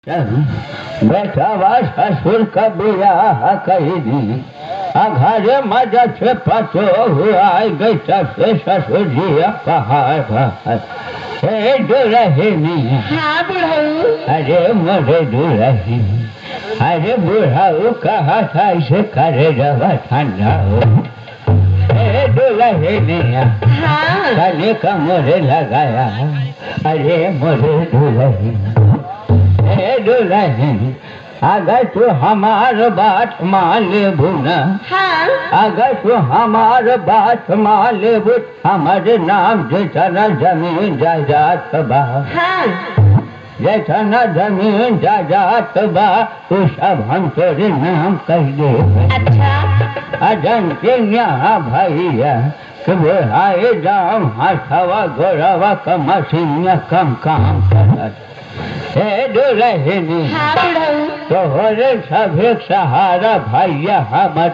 बेटा ससुर का बियाह कही दी घरे मजा से पतो हुआ गई से ससुर जी पहाड़ हे दुल्हनी। हाँ बुढ़ऊ। अरे मोरे दुल्हनी, अरे बुढ़ाऊ कहा था इसे करे रवा ठंडा हो। हे दुल्हनी हाँ गले का मोरे लगाया, अरे मोरे दुल्हनी, हे दुल्हनी अगर तू हमार बात मान लेबू न, हाँ अगर तू हमार बात मान लेबू हमारे नाम जितना जमीन जायदाद बा, हाँ जितना जमीन जायदाद बा तू सब हम तेरे नाम कह दे। अच्छा अजन के यहाँ भैया कि बुढ़ाए दाम हाथवा गोरवा का मशीनिया कम काम करत। हे दुल्हनी हाँ बुढ़ऊ। तोहरे सभी सहारा भैया हमारा